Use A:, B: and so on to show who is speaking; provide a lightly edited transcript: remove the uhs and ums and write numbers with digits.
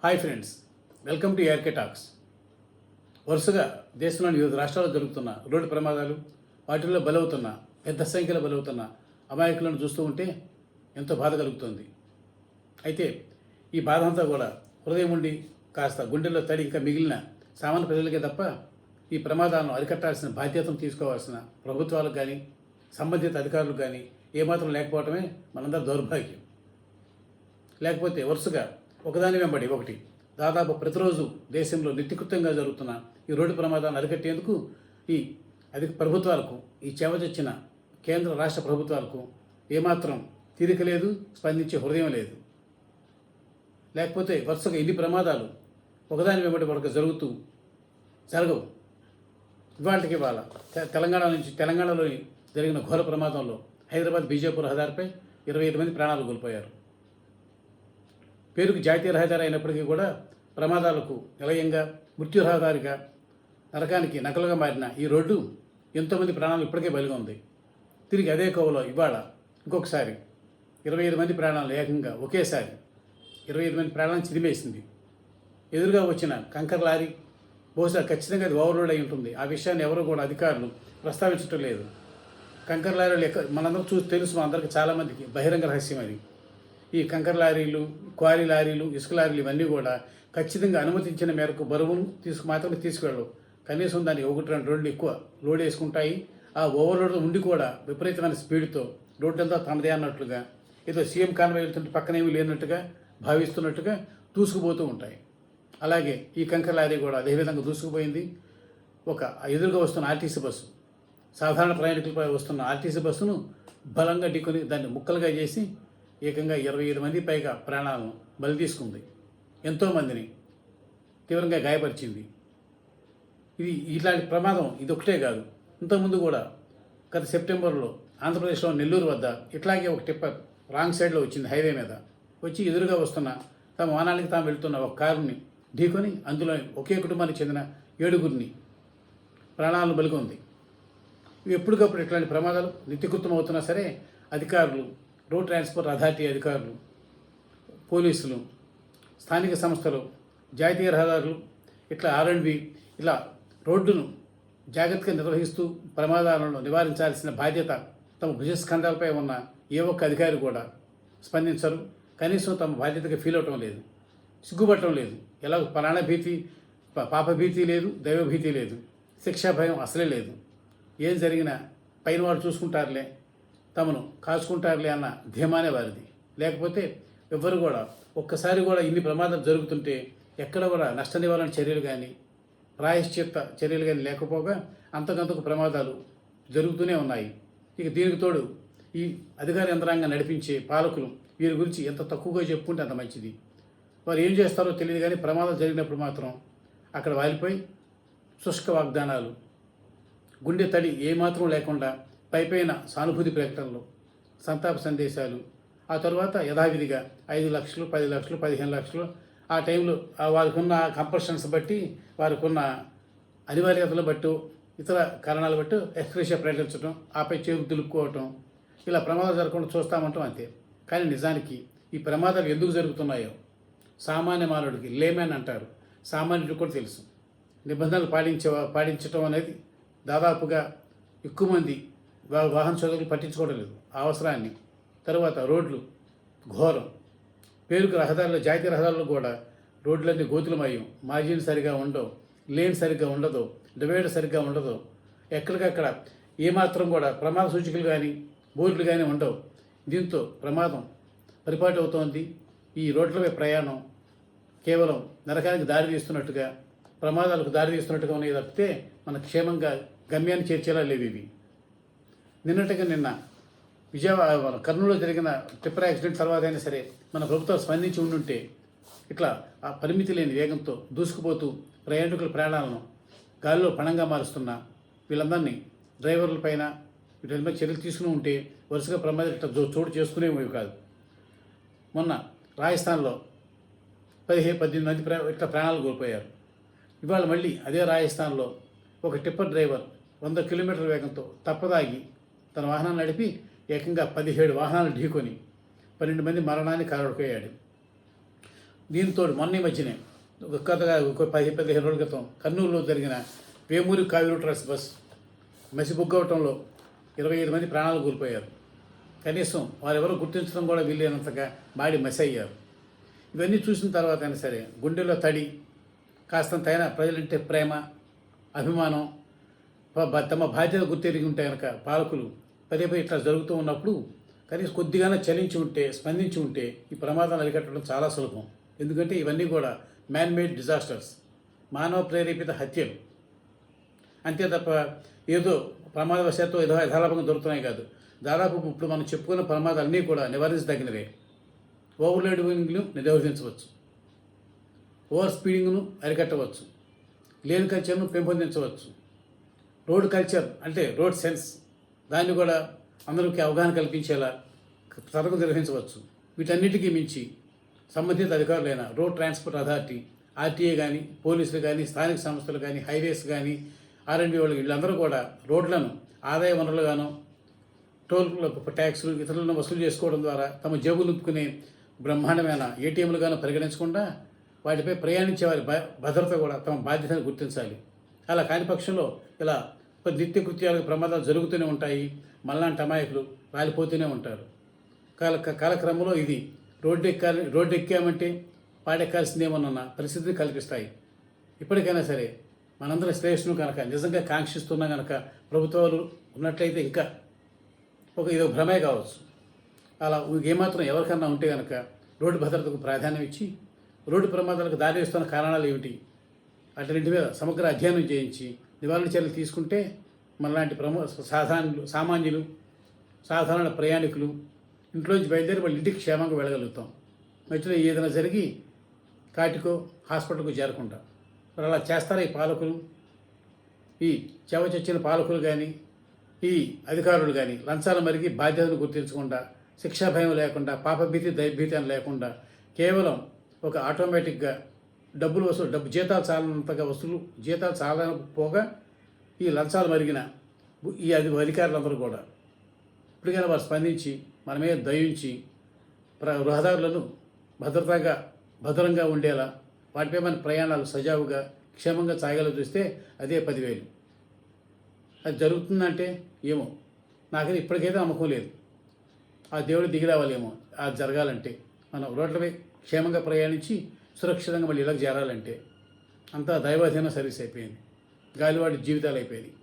A: Hi friends, welcome to ARK talks. వరుసగా దేశంలోని వివిధ రాష్ట్రాల్లో జరుగుతున్న రోడ్డు ప్రమాదాలు, వాటిల్లో బలవుతున్న పెద్ద సంఖ్యలో బలవుతున్న అమాయకులను చూస్తూ ఉంటే ఎంతో బాధ కలుగుతుంది. అయితే ఈ బాధ అంతా కూడా హృదయం ఉండి కాస్త గుండెల్లో తడి ఇంకా మిగిలిన సామాన్య ప్రజలకే తప్ప ఈ ప్రమాదాలను అరికట్టాల్సిన బాధ్యతను తీసుకోవాల్సిన ప్రభుత్వాలకు కానీ సంబంధిత అధికారులకు కానీ ఏమాత్రం లేకపోవటమే మనందరి దౌర్భాగ్యం. లేకపోతే వరుసగా ఒకదాని వెంబడి ఒకటి దాదాపు ప్రతిరోజు దేశంలో నిత్యకృత్యంగా జరుగుతున్న ఈ రోడ్డు ప్రమాదాలను అరికట్టేందుకు ఈ ప్రభుత్వాలకు, ఈ చెవచొచ్చిన కేంద్ర రాష్ట్ర ప్రభుత్వాలకు ఏమాత్రం తీరిక లేదు, స్పందించే హృదయం లేదు. లేకపోతే వరుసగా ఇన్ని ప్రమాదాలు ఒకదాని వెంబడి ఒకటి జరగవు. ఇవాళకి తెలంగాణలోని జరిగిన ఘోర ప్రమాదంలో హైదరాబాద్ బీజేపూర్ రహదారిపై 25 మంది ప్రాణాలు కోల్పోయారు. పేరుకు జాతీయ రహదారి అయినప్పటికీ కూడా ప్రమాదాలకు నిలయంగా, మృత్యు రహదారిగా, నరకానికి నకలుగా మారిన ఈ రోడ్డు ఎంతోమంది ప్రాణాలు ఇప్పటికే బలిగా ఉంది. తిరిగి అదే కోవలో ఇవాళ ఇంకొకసారి 25 మంది ప్రాణాలు ఏకంగా ఒకేసారి 25 మంది ప్రాణాలను చిదిమేసింది. ఎదురుగా వచ్చిన కంకర్ లారీ బహుశా ఖచ్చితంగా అది ఓవర్లోడ్ అయి ఉంటుంది. ఆ విషయాన్ని ఎవరు కూడా అధికారులు ప్రస్తావించడం లేదు. కంకర్ లారీలు మనందరం చూసి తెలుసు, మనందరికీ చాలామందికి బహిరంగ రహస్యం అది. ఈ కంకర్ లారీలు, క్వారీ లారీలు, ఇసుక లారీలు ఇవన్నీ కూడా ఖచ్చితంగా అనుమతించిన మేరకు బరువును మాత్రమే తీసుకెళ్ళవు. కనీసం దానికి 1-2 రోడ్లు ఎక్కువ లోడ్ వేసుకుంటాయి. ఆ ఓవర్లోడ్ ఉండి కూడా విపరీతమైన స్పీడ్తో రోడ్డంతా తనదే అన్నట్లుగా, ఏదో సీఎం కాన్వాయ్ వెళ్తుంటే పక్కనేమీ లేనట్టుగా భావిస్తున్నట్టుగా దూసుకుపోతూ ఉంటాయి. అలాగే ఈ కంకర్ లారీ కూడా అదేవిధంగా దూసుకుపోయింది. ఒక ఎదురుగా వస్తున్న ఆర్టీసీ బస్సు, సాధారణ ప్రయాణికులపై వస్తున్న ఆర్టీసీ బస్సును బలంగా ఢీకొని దాన్ని ముక్కలుగా చేసి ఏకంగా 25 మంది పైగా ప్రాణాలను బలి తీసుకుంది. ఎంతోమందిని తీవ్రంగా గాయపరిచింది. ఇలాంటి ప్రమాదం ఇది ఒకటే కాదు. ఇంతకుముందు కూడా గత సెప్టెంబర్లో ఆంధ్రప్రదేశ్లో నెల్లూరు వద్ద ఇట్లాగే ఒక టిప్పర్ రాంగ్ సైడ్లో వచ్చింది. హైవే మీద వచ్చి ఎదురుగా వస్తున్న తమ వాహనానికి తాము వెళ్తున్న ఒక కారుని ఢీకొని అందులో ఒకే కుటుంబానికి చెందిన 7గురిని ప్రాణాలను బలికొంది. ఇవి ఎప్పటికప్పుడు ఇట్లాంటి ప్రమాదాలు నిత్యకృతం అవుతున్నా సరే అధికారులు, రోడ్ ట్రాన్స్పోర్ట్ అథారిటీ అధికారులు, పోలీసులు, స్థానిక సంస్థలు, జాతీయ రహదారులు, ఇట్లా R&B ఇలా రోడ్డును జాగ్రత్తగా నిర్వహిస్తూ ప్రమాదాలను నివారించాల్సిన బాధ్యత తమ భుజస్కంధాలపై ఉన్న ఏ ఒక్క అధికారి కూడా స్పందించరు. కనీసం తమ బాధ్యతగా ఫీల్ అవటం లేదు, సిగ్గుపడటం లేదు. ఎలా ప్రాణ భీతి, పాపభీతి లేదు, దైవభీతి లేదు, శిక్షా భయం అసలే లేదు. ఏం జరిగినా పైన వాడు చూసుకుంటారులే, తమను కాచుకుంటారులే అన్న ధీమానే వారిది. లేకపోతే ఎవ్వరు కూడా ఒక్కసారి కూడా ఇన్ని ప్రమాదాలు జరుగుతుంటే ఎక్కడ కూడా నష్ట నివారణ చర్యలు కానీ ప్రాయశ్చిత్త చర్యలు కానీ లేకపోగా అంతకంతకు ప్రమాదాలు జరుగుతూనే ఉన్నాయి. ఇక దీనికి తోడు ఈ అధికార యంత్రాంగం నడిపించే పాలకులు వీరి గురించి ఎంత తక్కువగా చెప్పుకుంటే అంత మంచిది. వారు ఏం చేస్తారో తెలియదు కానీ ప్రమాదం జరిగినప్పుడు మాత్రం అక్కడ వాలిపోయి శుష్క వాగ్దానాలు, గుండె తడి ఏమాత్రం లేకుండా పైపైన సానుభూతి ప్రకటనలు, సంతాప సందేశాలు, ఆ తర్వాత యథావిధిగా 5 లక్షలు, 10 లక్షలు, 15 లక్షలు ఆ టైంలో వారికి ఉన్న కంపల్షన్స్ బట్టి, వారికి ఉన్న అనివార్యతలు బట్టి, ఇతర కారణాలు బట్టి ఎక్స్ప్రెషన్ ప్రకటించడం, ఆపై చేరు దులుపుకోవటం, ఇలా ప్రమాదాలు జరగకుండా చూస్తామంటాం అంతే. కానీ నిజానికి ఈ ప్రమాదాలు ఎందుకు జరుగుతున్నాయో సామాన్య మానవుడికి, లేమ్యాన్ అంటారు, సామాన్యుడికి కూడా తెలుసు. నిబంధనలు పాటించడం అనేది దాదాపుగా ఎక్కువ మంది వాహన సోదరులు పట్టించుకోవడం లేదు ఆ అవసరాన్ని. తర్వాత రోడ్లు ఘోరం. పేరుకు రహదారులు, జాతీయ రహదారులు కూడా రోడ్లన్నీ గోతులమయ్యం, మార్జిన్ సరిగా ఉండవు, లేన్ సరిగ్గా ఉండదు, డివైడర్ సరిగ్గా ఉండదు, ఎక్కడికక్కడ ఏమాత్రం కూడా ప్రమాద సూచికలు కానీ బోర్డులు కానీ ఉండవు. దీంతో ప్రమాదం పరిపాటు అవుతోంది. ఈ రోడ్లపై ప్రయాణం కేవలం నరకానికి దారి తీస్తున్నట్టుగా, ప్రమాదాలకు దారి తీస్తున్నట్టుగా ఉన్నాయి తప్పితే మన క్షేమంగా గమ్యాన్ని చేర్చేలా లేవు ఇవి. నిన్న కర్నూలులో జరిగిన టిప్పర్ యాక్సిడెంట్ తర్వాత అయినా సరే మన ప్రభుత్వం స్పందించి ఉండుంటే ఇట్లా ఆ పరిమితి లేని వేగంతో దూసుకుపోతూ ప్రయాణికుల ప్రాణాలను గాలిలో పణంగా మారుస్తున్న వీళ్ళందరినీ, డ్రైవర్లపైన వీటి మీద చర్యలు తీసుకుని ఉంటే వరుసగా ప్రమాదాలు ఇట్లా చోటు చేసుకునేవి కాదు. మొన్న రాజస్థాన్లో 18 మంది ఇట్లా ప్రాణాలు కోల్పోయారు. ఇవాళ మళ్ళీ అదే రాజస్థాన్లో ఒక టిప్పర్ డ్రైవర్ 100 కిలోమీటర్ల వేగంతో తప్పదాగి తన వాహనాన్ని నడిపి ఏకంగా 17 వాహనాలు ఢీకొని 12 మంది మరణాన్ని కారడుకోయాడు. దీంతో మొన్న ఈ మధ్యనే ఒక 10-15 రోజుల క్రితం కర్నూలులో జరిగిన వేమూరి కావేరీ ట్రస్ట్ బస్ మసిబుగ్గవటంలో 25 మంది ప్రాణాలు కోల్పోయారు. కనీసం వారెవరూ గుర్తించడం కూడా వీలైనంతగా మాడి మసి అయ్యారు. ఇవన్నీ చూసిన తర్వాత అయినా సరే గుండెలో తడి, కాస్తంతైనా ప్రజలంటే ప్రేమ, అభిమానం, తమ బాధ్యత గుర్తెరిగి ఉంటే కనుక పాలకులు పదే ఇట్లా జరుగుతూ ఉన్నప్పుడు కనీసం కొద్దిగానే చలించి ఉంటే, స్పందించి ఉంటే ఈ ప్రమాదాలు అరికట్టడం చాలా సులభం. ఎందుకంటే ఇవన్నీ కూడా మ్యాన్మేడ్ డిజాస్టర్స్, మానవ ప్రేరేపిత హత్యలు. అంతే తప్ప ఏదో ప్రమాదవశాత్తు ఏదో యథాలాపంగా దొరుకుతున్నాయి కాదు. దాదాపు ఇప్పుడు మనం చెప్పుకున్న ప్రమాదాలన్నీ కూడా నివారించదగినవే. ఓవర్లోడింగ్ను నిరోధించవచ్చు, ఓవర్ స్పీడింగ్ను అరికట్టవచ్చు, లేన్ కల్చర్ను పెంపొందించవచ్చు, రోడ్ కల్చర్ అంటే రోడ్ సెన్స్ దాన్ని కూడా అందరికీ అవగాహన కల్పించేలా తరగతి నిర్వహించవచ్చు. వీటన్నిటికీ మించి సంబంధిత అధికారులైన రోడ్ ట్రాన్స్పోర్ట్ అథారిటీ, ఆర్టీఏ కానీ, పోలీసులు కానీ, స్థానిక సంస్థలు కానీ, హైవేస్ కానీ, ఆర్ఎండ్బి వాళ్ళు వీళ్ళందరూ కూడా రోడ్లను ఆదాయ వనరులుగాను, టోల్ ట్యాక్సులు ఇతరులను వసూలు చేసుకోవడం ద్వారా తమ జేబులు నింపుకునే బ్రహ్మాండమైన ఏటీఎంలుగాను పరిగణించకుండా వాటిపై ప్రయాణించే వారి భద్రత కూడా తమ బాధ్యతను గుర్తించాలి. అలా కాని పక్షంలో ఇలా నిత్యకృత్యాలకు ప్రమాదాలు జరుగుతూనే ఉంటాయి. మళ్ళాంటి అమాయకులు రాలిపోతూనే ఉంటారు. కాలక్రమంలో ఇది రోడ్డు ఎక్కామంటే పాడెక్కాల్సిందేమోనన్న పరిస్థితిని కల్పిస్తాయి. ఇప్పటికైనా సరే మనందరి శ్రేయస్సును కనుక నిజంగా కాంక్షిస్తున్నా కనుక ప్రభుత్వాలు ఉన్నట్లయితే ఇంకా ఇదో భ్రమే కావచ్చు. అలా ఏమాత్రం ఎవరికన్నా ఉంటే కనుక రోడ్డు భద్రతకు ప్రాధాన్యం ఇచ్చి రోడ్డు ప్రమాదాలకు దారి వేస్తున్న కారణాలు ఏమిటి అన్నింటి మీద సమగ్ర అధ్యయనం చేయించి నివారణ చర్యలు తీసుకుంటే మనలాంటి సామాన్యులు, సాధారణ ప్రయాణికులు ఇంట్లోంచి బయలుదేరి వాళ్ళ ఇంటికి క్షేమంగా వెళ్ళగలుగుతాం. మధ్యలో ఏదైనా జరిగి కాటికో హాస్పిటల్కు చేరకుండా. మరి అలా చేస్తారా ఈ పాలకులు? ఈ చచ్చిన పాలకులు కానీ, ఈ అధికారులు కానీ లంచాలు మరిగి బాధ్యతను గుర్తించకుండా, శిక్షా భయం లేకుండా, పాపభీతి దైభీతి అని లేకుండా కేవలం ఒక ఆటోమేటిక్గా డబ్బు జీతాలు చాలనంతగా జీతాలు చాలకపోగా ఈ లంచాలు మరిగిన ఈ అధికారులందరూ కూడా ఇప్పటికైనా వారు స్పందించి మన మీద దయించి రహదారులను భద్రంగా ఉండేలా వాటిపై మన ప్రయాణాలు సజావుగా క్షేమంగా సాగేలా చూస్తే అదే 10,000. అది జరుగుతుందంటే ఏమో నాకైతే ఇప్పటికైతే నమ్మకం లేదు. ఆ దేవుడు దిగిరావాలేమో అది జరగాలంటే. మనం రోడ్లపై క్షేమంగా ప్రయాణించి సురక్షితంగా మళ్ళీ ఇళ్ళకి చేరాలంటే అంతా దైవాధీన సర్వీస్ అయిపోయింది. గాలివాడి జీవితాలు అయిపోయినాయి.